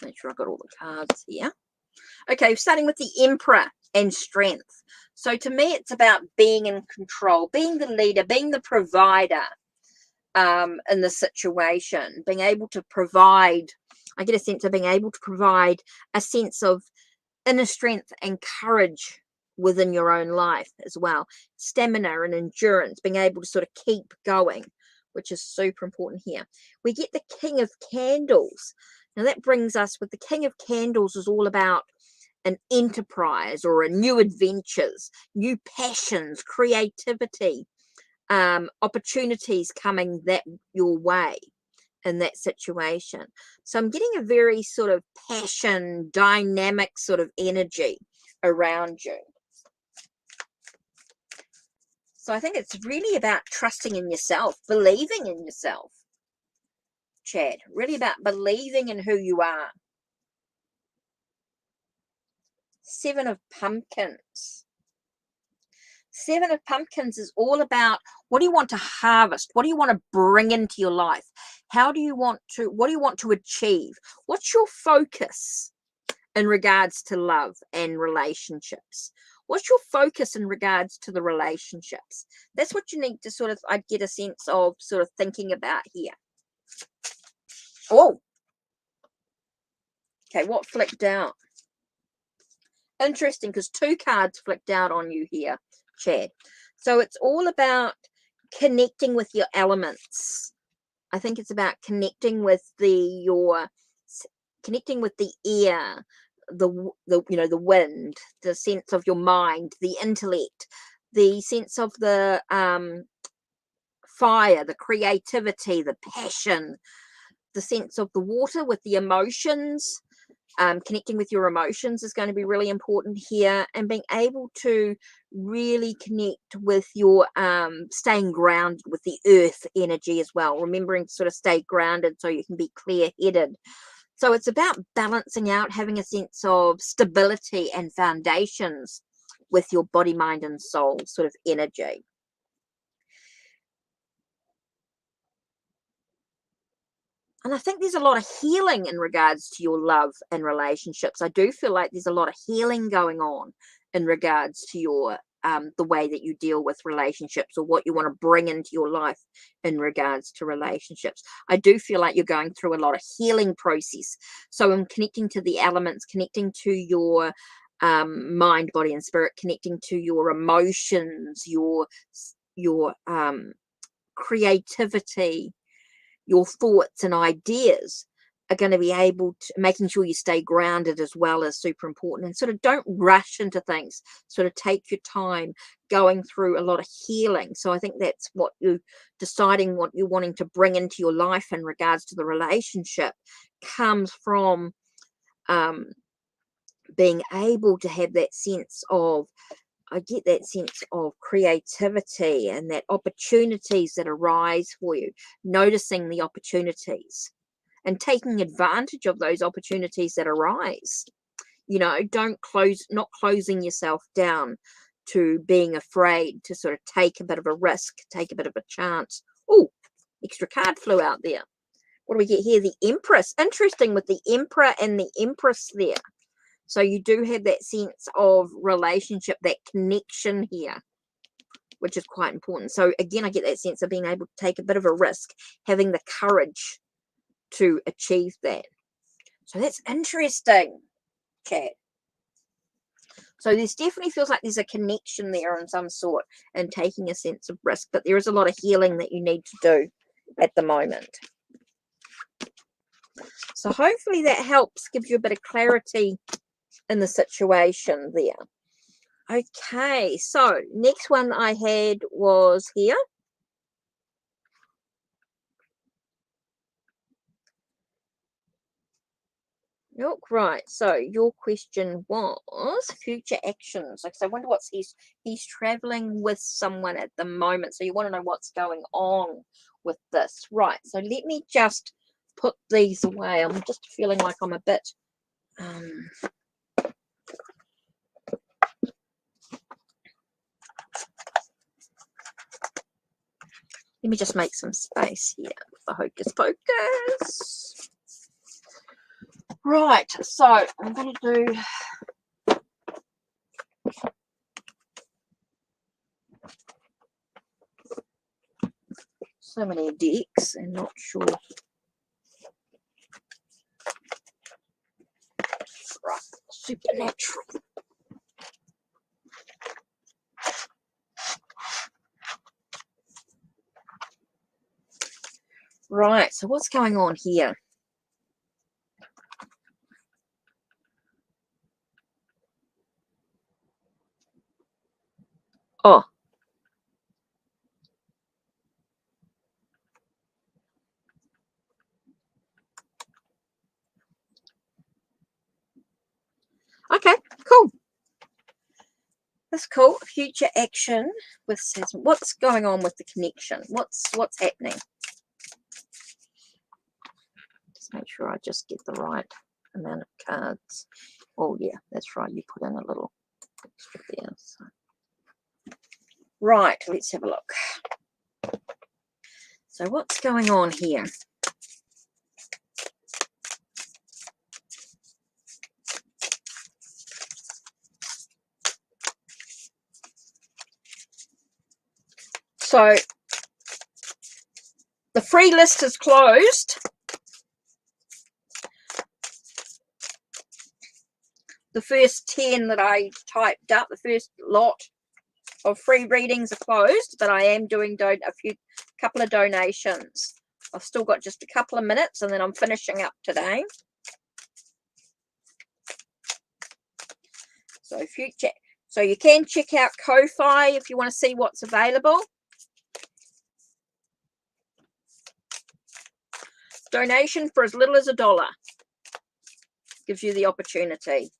Make sure I've got all the cards here. Okay, starting with the Emperor and strength. So to me, it's about being in control, being the leader, being the provider in the situation, being able to provide. I get a sense of being able to provide a sense of inner strength and courage within your own life as well. Stamina and endurance, being able to sort of keep going, which is super important here. We get the King of Candles. Now that brings us with the King of Candles is all about an enterprise or a new adventures, new passions, creativity, opportunities coming that your way in that situation. So I'm getting a very sort of passion, dynamic sort of energy around you. So I think it's really about trusting in yourself, believing in yourself, Chad. Really about believing in who you are. Seven of Pumpkins. Seven of Pumpkins is all about what do you want to harvest? What do you want to bring into your life? What do you want to achieve? What's your focus in regards to love and relationships? What's your focus in regards to the relationships? That's what you need to sort of, I get a sense of sort of thinking about here. Oh, okay, what flicked out? Interesting, because two cards flicked out on you here, Chad. So it's all about connecting with your elements. I think it's about connecting with connecting with the air, the wind, the sense of your mind, the intellect, the sense of the fire, the creativity, the passion, the sense of the water with the emotions. Connecting with your emotions is going to be really important here, and being able to really connect with your staying grounded with the earth energy as well, remembering to sort of stay grounded so you can be clear-headed. So it's about balancing out, having a sense of stability and foundations with your body, mind, and soul sort of energy. And I think there's a lot of healing in regards to your love and relationships. I do feel like there's a lot of healing going on in regards to your the way that you deal with relationships, or what you want to bring into your life in regards to relationships. I do feel like you're going through a lot of healing process. So I'm connecting to the elements, connecting to your mind, body, and spirit, connecting to your emotions, your creativity, your thoughts and ideas are going to be able to, making sure you stay grounded as well, is super important. And sort of don't rush into things, sort of take your time going through a lot of healing. So I think that's what you deciding what you're wanting to bring into your life in regards to the relationship comes from being able to have that sense of, I get that sense of creativity and that opportunities that arise for you, noticing the opportunities and taking advantage of those opportunities that arise. You know, not closing yourself down to being afraid to sort of take a bit of a risk, take a bit of a chance. Oh, extra card flew out there. What do we get here? The Empress. Interesting with the Emperor and the Empress there. So you do have that sense of relationship, that connection here, which is quite important. So again, I get that sense of being able to take a bit of a risk, having the courage to achieve that. So that's interesting, chat. So this definitely feels like there's a connection there in some sort and taking a sense of risk, but there is a lot of healing that you need to do at the moment. So hopefully that helps, gives you a bit of clarity in the situation there. Okay, so next one I had was here. Look, right, so your question was future actions. Like, so I wonder what's he's traveling with someone at the moment. So you want to know what's going on with this. Right, so let me just put these away. I'm just feeling like I'm a bit let me just make some space here with the hocus pocus. Right, so I'm going to do so many decks and not sure. Right, supernatural. Right, so what's going on here? Oh. Okay, cool. That's cool. Future action with what's going on with the connection? What's happening? Just make sure I just get the right amount of cards. Oh yeah, that's right. You put in a little extra there. So. Right, let's have a look. So what's going on here? So the free list is closed. The first 10 that I typed up, the first lot of free readings are closed, but I am doing a couple of donations. I've still got just a couple of minutes and then I'm finishing up today. So you can check out Ko-Fi if you want to see what's available. Donation for as little as $1 gives you the opportunity.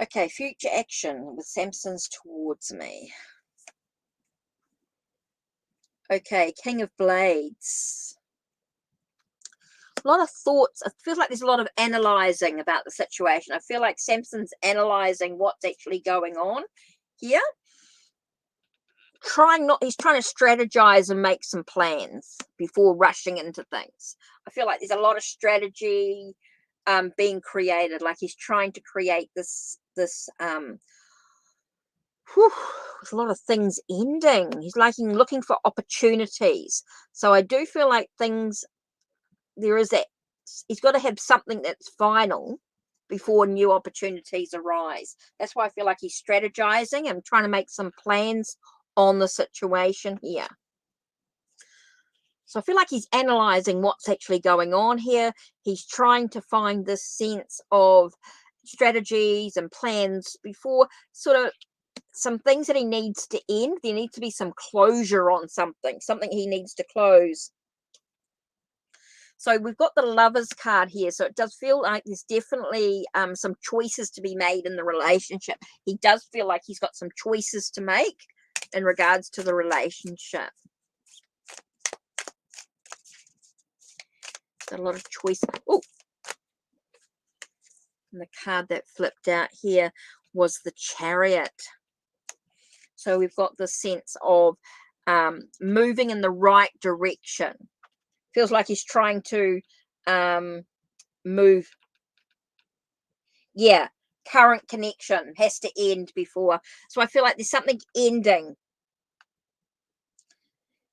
Okay, future action with Samson's towards me. Okay, King of Blades. A lot of thoughts. It feels like there's a lot of analyzing about the situation. I feel like Samson's analyzing what's actually going on here. He's trying to strategize and make some plans before rushing into things. I feel like there's a lot of strategy being created. Like he's trying to create this there's a lot of things ending. He's looking for opportunities. So I do feel like there is that he's got to have something that's final before new opportunities arise. That's why I feel like he's strategizing and trying to make some plans on the situation here. So I feel like he's analyzing what's actually going on here. He's trying to find this sense of strategies and plans before sort of some things that he needs to end. There needs to be some closure on something he needs to close. So we've got the Lovers card here. So it does feel like there's definitely some choices to be made in the relationship. He does feel like he's got some choices to make in regards to the relationship. Got a lot of choice. Oh, and the card that flipped out here was the Chariot. So we've got the sense of moving in the right direction. Feels like he's trying to move. Yeah, current connection has to end before. So I feel like there's something ending.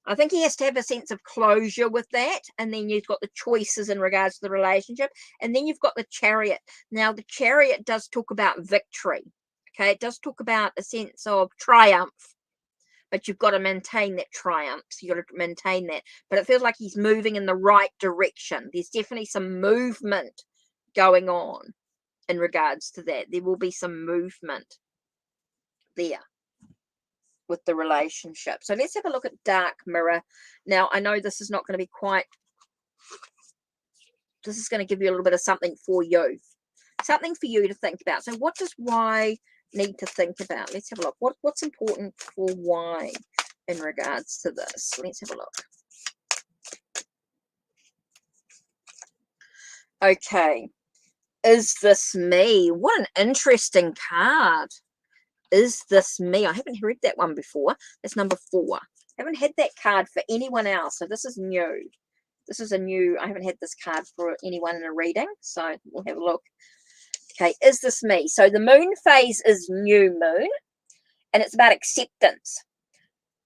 I think he has to have a sense of closure with that. And then you've got the choices in regards to the relationship. And then you've got the Chariot. Now, the Chariot does talk about victory. Okay, it does talk about a sense of triumph. But you've got to maintain that triumph. So you've got to maintain that. But it feels like he's moving in the right direction. There's definitely some movement going on in regards to that. There will be some movement there with the relationship. So let's have a look at Dark Mirror. Now, I know this is not going to be quite, this is going to give you a little bit of something for you. Something for you to think about. So what does Y need to think about? Let's have a look. What's important for Y in regards to this? Let's have a look. Okay. Is this me? What an interesting card. Is this me? I haven't read that one before. That's number 4. I haven't had that card for anyone else. So this is new. This is a new, I haven't had this card for anyone in a reading. So we'll have a look. Okay, is this me? So the moon phase is new moon. And it's about acceptance.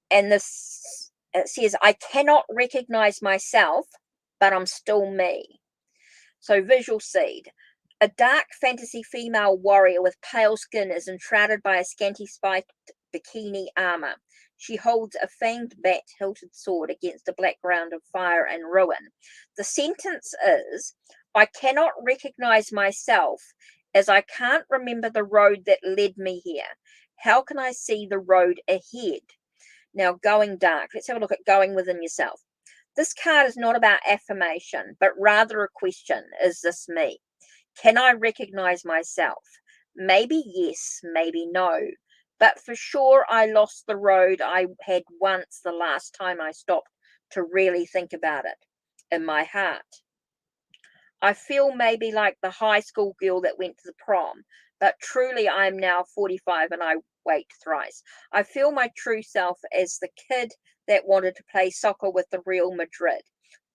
And this, it says, I cannot recognize myself, but I'm still me. So visual seed. A dark fantasy female warrior with pale skin is enshrouded by a scanty spiked bikini armor. She holds a fanged bat-hilted sword against a background of fire and ruin. The sentence is, I cannot recognize myself as I can't remember the road that led me here. How can I see the road ahead? Now, going dark. Let's have a look at going within yourself. This card is not about affirmation, but rather a question. Is this me? Can I recognize myself? Maybe yes, maybe no. But for sure, I lost the road I had once the last time I stopped to really think about it in my heart. I feel maybe like the high school girl that went to the prom, but truly I am now 45 and I wait thrice. I feel my true self as the kid that wanted to play soccer with the Real Madrid.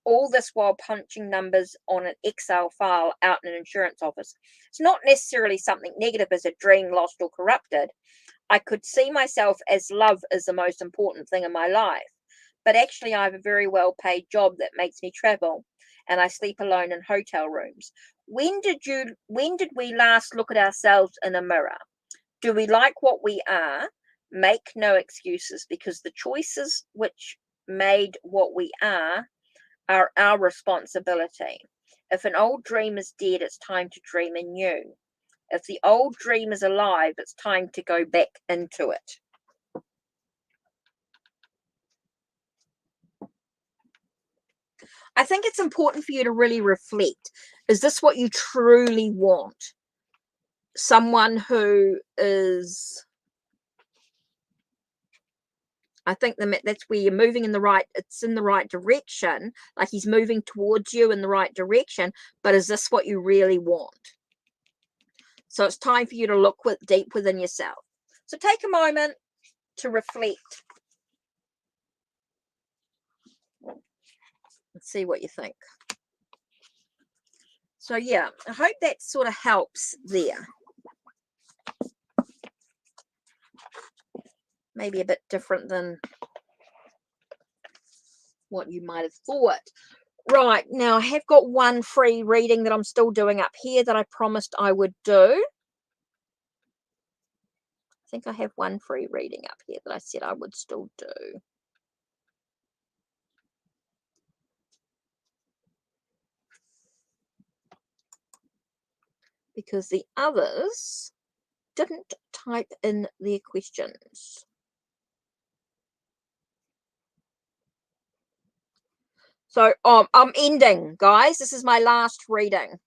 All this while punching numbers on an Excel file out in an insurance office. It's not necessarily something negative as a dream lost or corrupted. I could see myself as love is the most important thing in my life. But actually, I have a very well-paid job that makes me travel, and I sleep alone in hotel rooms. When did we last look at ourselves in a mirror? Do we like what we are? Make no excuses, because the choices which made what we are our responsibility. If an old dream is dead, it's time to dream anew. If the old dream is alive, it's time to go back into it. I think it's important for you to really reflect. Is this what you truly want? Someone who is, I think that's where you're moving in the right, it's in the right direction. Like he's moving towards you in the right direction. But is this what you really want? So it's time for you to look deep within yourself. So take a moment to reflect. Let's see what you think. So yeah, I hope that sort of helps there. Maybe a bit different than what you might have thought. Right, now I have got one free reading that I'm still doing up here that I promised I would do. I think I have one free reading up here that I said I would still do. Because the others didn't type in their questions. So I'm ending, guys. This is my last reading.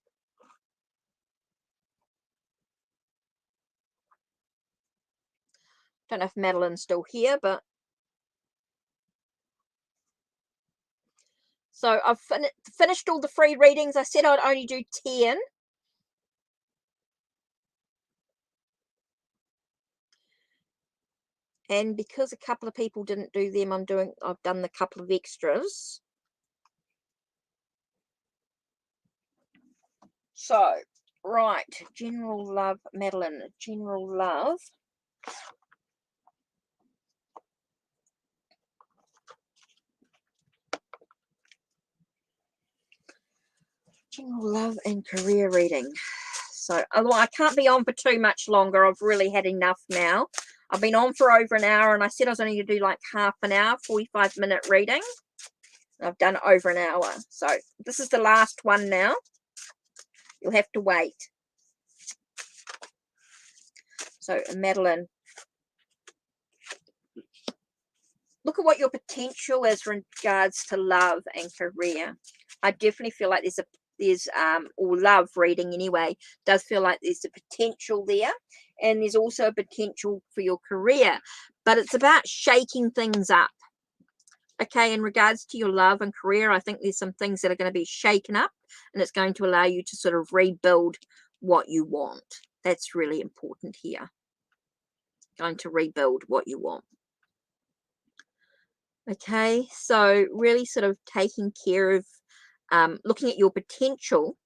Don't know if Madeline's still here, but so I've finished all the free readings. I said I'd only do 10. And because a couple of people didn't do them, I've done the couple of extras. So, right, general love, Madeline, general love. General love and career reading. So, although I can't be on for too much longer, I've really had enough now. I've been on for over an hour, and I said I was only going to do like half an hour, 45-minute reading. I've done over an hour. So, this is the last one now. You'll have to wait. So, Madeline, look at what your potential is in regards to love and career. I definitely feel like or love reading anyway, does feel like there's a potential there, and there's also a potential for your career, but it's about shaking things up. Okay, in regards to your love and career, I think there's some things that are going to be shaken up, and it's going to allow you to sort of rebuild what you want. That's really important here. Going to rebuild what you want. Okay, so really sort of taking care of looking at your potential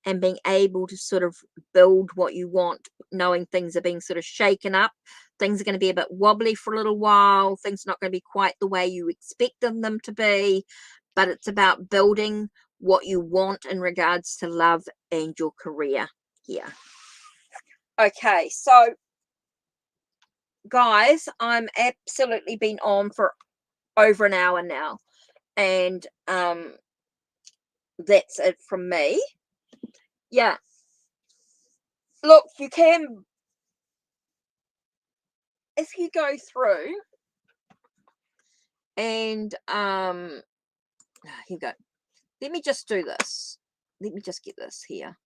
and being able to sort of build what you want, knowing things are being sort of shaken up. Things are going to be a bit wobbly for a little while. Things are not going to be quite the way you expected them to be, but it's about building what you want in regards to love and your career here. Okay, so guys, I'm absolutely been on for over an hour now, and that's it from me. Yeah, look, you can, if you go through and here you go. Let me just do this. Let me just get this here.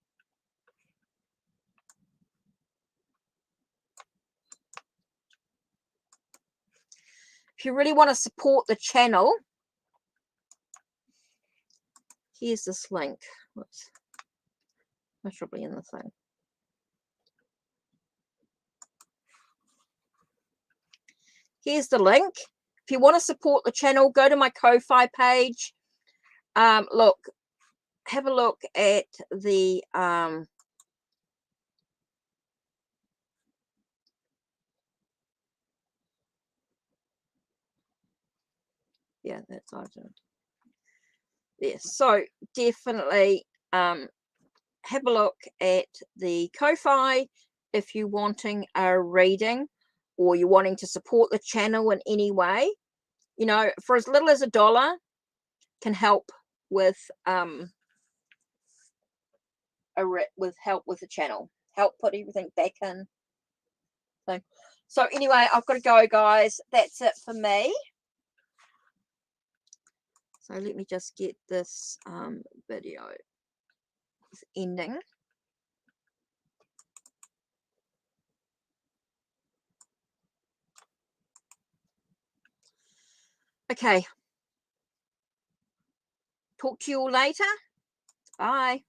If you really want to support the channel, here's this link. Whoops. That should be in the thing. Here's the link. If you want to support the channel, go to my Ko-Fi page. Look, have a look at the yeah, that's awesome. Yes, so definitely have a look at the Ko-Fi if you're wanting a reading or you're wanting to support the channel in any way. You know, for as little as $1 can help with help with the channel, help put everything back in. So anyway, I've got to go, guys. That's it for me. So let me just get this video ending. Okay. Talk to you all later. Bye.